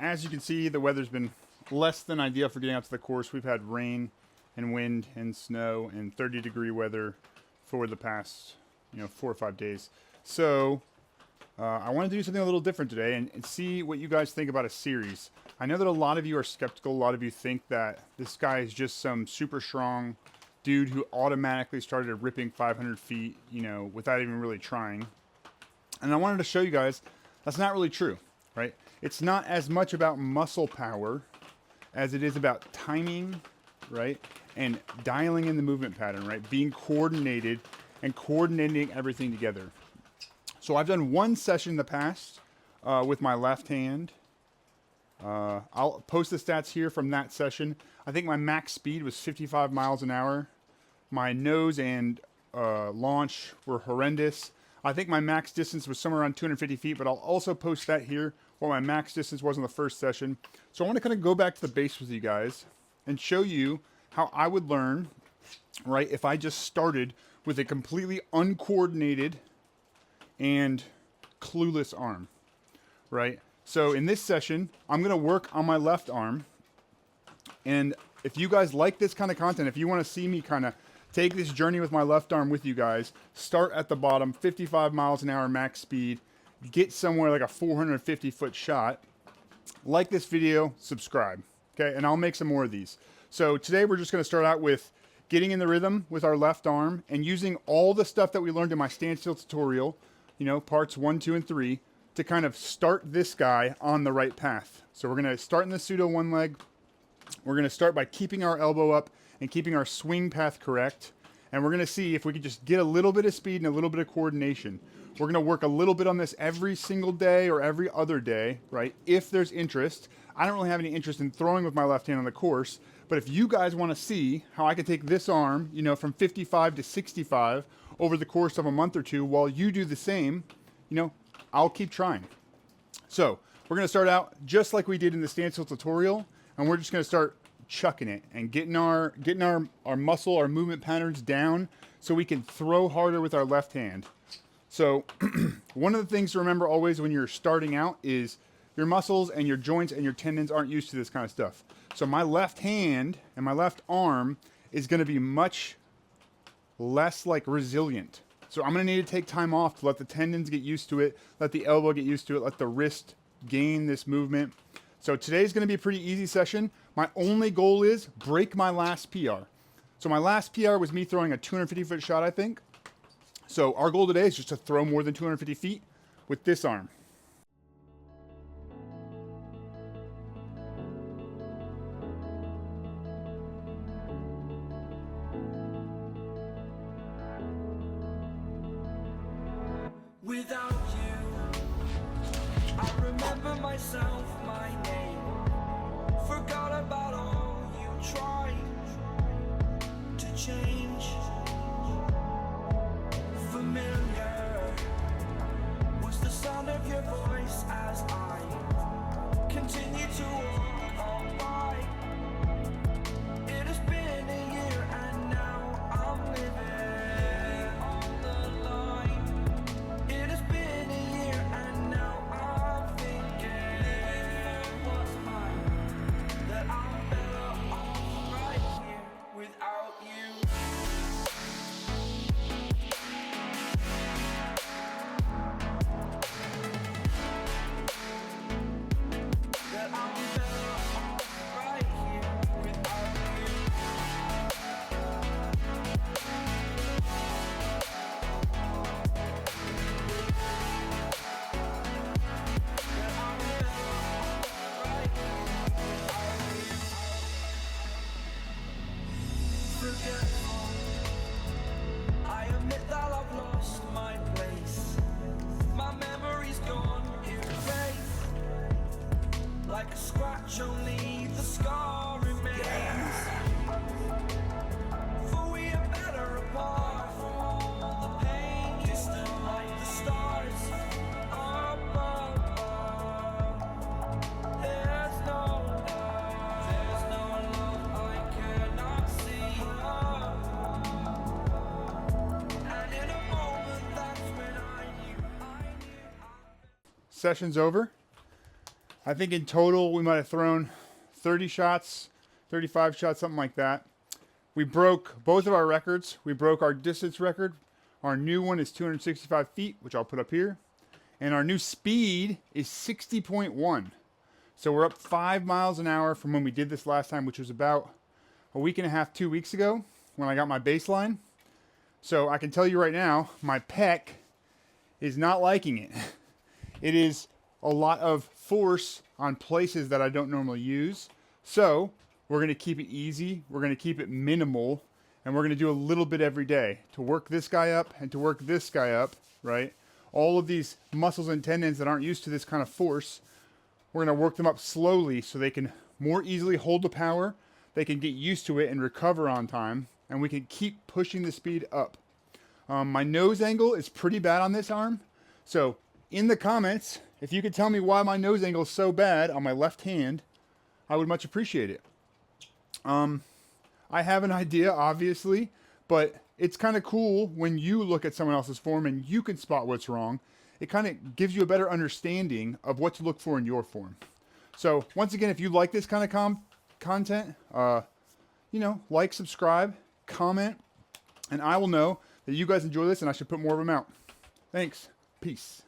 as you can see, the weather's been less than ideal for getting out to the course. We've had rain and wind and snow and 30-degree weather for the past, 4 or 5 days. So I want to do something a little different today and see what you guys think about a series. I know that a lot of you are skeptical. A lot of you think that this guy is just some super strong dude who automatically started ripping 500 feet, without even really trying. And I wanted to show you guys that's not really true, right? It's not as much about muscle power as it is about timing, right? And dialing in the movement pattern, right? Being coordinated and coordinating everything together. So I've done one session in the past with my left hand. I'll post the stats here from that session. I think my max speed was 55 miles an hour. My nose and launch were horrendous. I think my max distance was somewhere around 250 feet, but I'll also post that here, what my max distance was in the first session. So I want to kind of go back to the base with you guys and show you how I would learn, right, if I just started with a completely uncoordinated and clueless arm, right? So in this session, I'm going to work on my left arm. And if you guys like this kind of content, if you want to see me kind of take this journey with my left arm with you guys, start at the bottom, 55 miles an hour max speed, get somewhere like a 450-foot shot, like this video, subscribe, okay? And I'll make some more of these. So today we're just going to start out with getting in the rhythm with our left arm and using all the stuff that we learned in my standstill tutorial, parts 1, 2, and 3, to kind of start this guy on the right path. So we're going to start in the pseudo one leg. We're going to start by keeping our elbow up and keeping our swing path correct. And we're going to see if we can just get a little bit of speed and a little bit of coordination. We're going to work a little bit on this every single day or every other day, right? If there's interest. I don't really have any interest in throwing with my left hand on the course, but if you guys want to see how I can take this arm, from 55 to 65 over the course of a month or two while you do the same, I'll keep trying. So we're going to start out just like we did in the standstill tutorial, and we're just going to start chucking it and getting our muscle, our movement patterns down so we can throw harder with our left hand. So one of the things to remember always when you're starting out is your muscles and your joints and your tendons aren't used to this kind of stuff. So my left hand and my left arm is going to be much less resilient. So I'm going to need to take time off to let the tendons get used to it, let the elbow get used to it, let the wrist gain this movement. So today's going to be a pretty easy session. My only goal is break my last PR. So my last PR was me throwing a 250-foot shot, I think. So our goal today is just to throw more than 250 feet with this arm. Without you, I remember myself, my name. Forgot about all you tried to change. Familiar was the sound of your voice as I continue to walk on by. It has been a year and now I'm living on the line. It has been a year and now I'm thinking what's mine, that I'm better off right here without you. That I'm better off right here without you. That I'm better off right here without you. Forgetful, I admit that I've lost my place. My memory's gone erased. Like a scratch, only the scar remains. For we are better apart from all the pain. Distant like the stars up above. There's no love I cannot see. And in a moment, that's when I knew. Session's over. I think in total we might have thrown 30 shots, 35 shots, something like that. We broke both of our records. We broke our distance record. Our new one is 265 feet, which I'll put up here. And our new speed is 60.1. So we're up 5 miles an hour from when we did this last time, which was about a week and a half, 2 weeks ago when I got my baseline. So I can tell you right now, my pec is not liking it. It is a lot of force on places that I don't normally use. So we're going to keep it easy. We're going to keep it minimal. And we're going to do a little bit every day to work this guy up and to work this guy up, right? All of these muscles and tendons that aren't used to this kind of force, we're going to work them up slowly so they can more easily hold the power. They can get used to it and recover on time. And we can keep pushing the speed up. My nose angle is pretty bad on this arm. So in the comments, if you could tell me why my nose angle is so bad on my left hand, I would much appreciate it. I have an idea, obviously, but it's kind of cool when you look at someone else's form and you can spot what's wrong. It kind of gives you a better understanding of what to look for in your form. So once again, if you like this kind of content, like, subscribe, comment, and I will know that you guys enjoy this and I should put more of them out. Thanks. Peace.